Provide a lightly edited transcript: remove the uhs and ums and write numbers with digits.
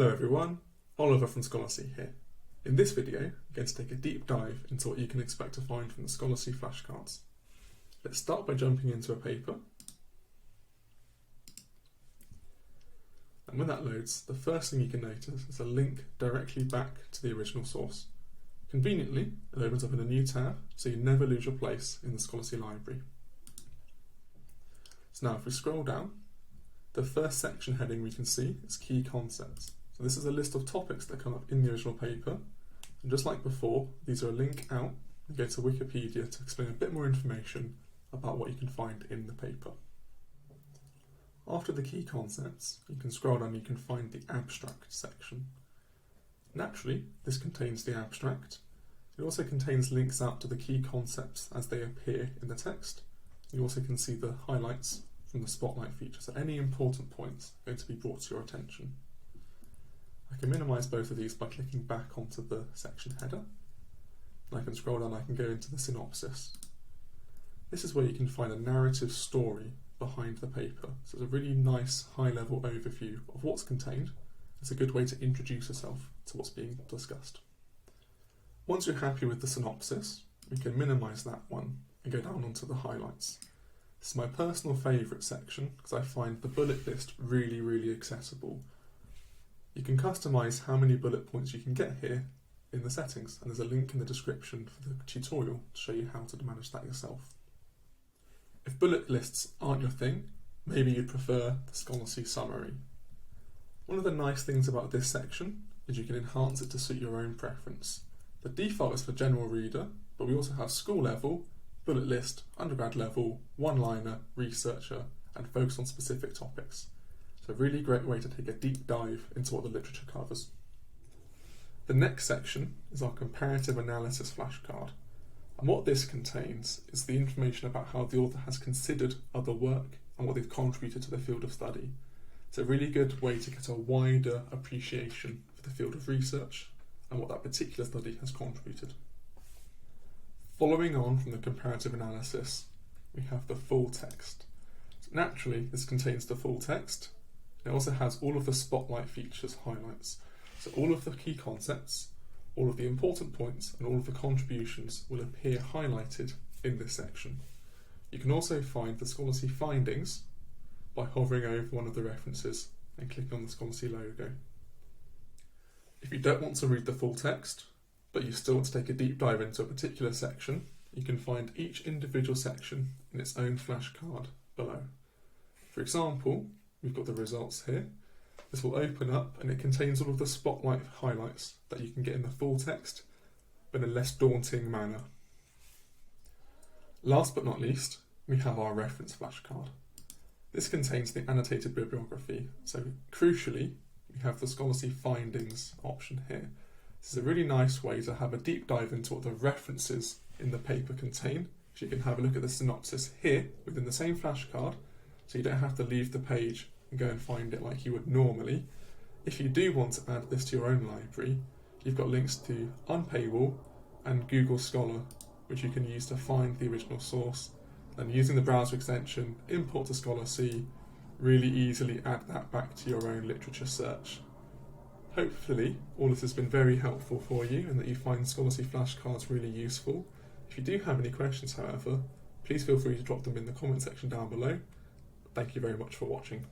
Hello everyone, Oliver from Scholarcy here. In this video, I'm going to take a deep dive into what you can expect to find from the Scholarcy Flashcards. Let's start by jumping into a paper. And when that loads, the first thing you can notice is a link directly back to the original source. Conveniently, it opens up in a new tab, so you never lose your place in the Scholarcy library. So now if we scroll down, the first section heading we can see is Key Concepts. So this is a list of topics that come up in the original paper. And just like before, these are a link out and go to Wikipedia to explain a bit more information about what you can find in the paper. After the key concepts, you can scroll down and you can find the abstract section. Naturally, this contains the abstract. It also contains links out to the key concepts as they appear in the text. You also can see the highlights from the spotlight feature, so any important points are going to be brought to your attention. I can minimise both of these by clicking back onto the section header, and I can scroll down and I can go into the synopsis. This is where you can find a narrative story behind the paper, so it's a really nice high-level overview of what's contained. It's a good way to introduce yourself to what's being discussed. Once you're happy with the synopsis, we can minimise that one and go down onto the highlights. This is my personal favourite section because I find the bullet list really accessible. You can customise how many bullet points you can get here in the settings, and there's a link in the description for the tutorial to show you how to manage that yourself. If bullet lists aren't your thing, maybe you'd prefer the Scholarcy summary. One of the nice things about this section is you can enhance it to suit your own preference. The default is for general reader, but we also have school level, bullet list, undergrad level, one-liner, researcher, and focus on specific topics. So a really great way to take a deep dive into what the literature covers. The next section is our comparative analysis flashcard. And what this contains is the information about how the author has considered other work and what they've contributed to the field of study. It's a really good way to get a wider appreciation for the field of research and what that particular study has contributed. Following on from the comparative analysis, we have the full text. So naturally, this contains the full text. It also has all of the spotlight features highlights. So all of the key concepts, all of the important points, and all of the contributions will appear highlighted in this section. You can also find the Scholarcy findings by hovering over one of the references and clicking on the Scholarcy logo. If you don't want to read the full text, but you still want to take a deep dive into a particular section, you can find each individual section in its own flashcard below. For example, we've got the results here. This will open up and it contains all of the spotlight highlights that you can get in the full text, but in a less daunting manner. Last but not least, we have our reference flashcard. This contains the annotated bibliography, so crucially, we have the Scholarcy findings option here. This is a really nice way to have a deep dive into what the references in the paper contain. So you can have a look at the synopsis here within the same flashcard, so you don't have to leave the page and go and find it like you would normally. If you do want to add this to your own library, you've got links to Unpaywall and Google Scholar, which you can use to find the original source, and using the browser extension, import to Scholarcy, really easily add that back to your own literature search. Hopefully, all this has been very helpful for you and that you find Scholarcy Flashcards really useful. If you do have any questions, however, please feel free to drop them in the comment section down below. Thank you very much for watching.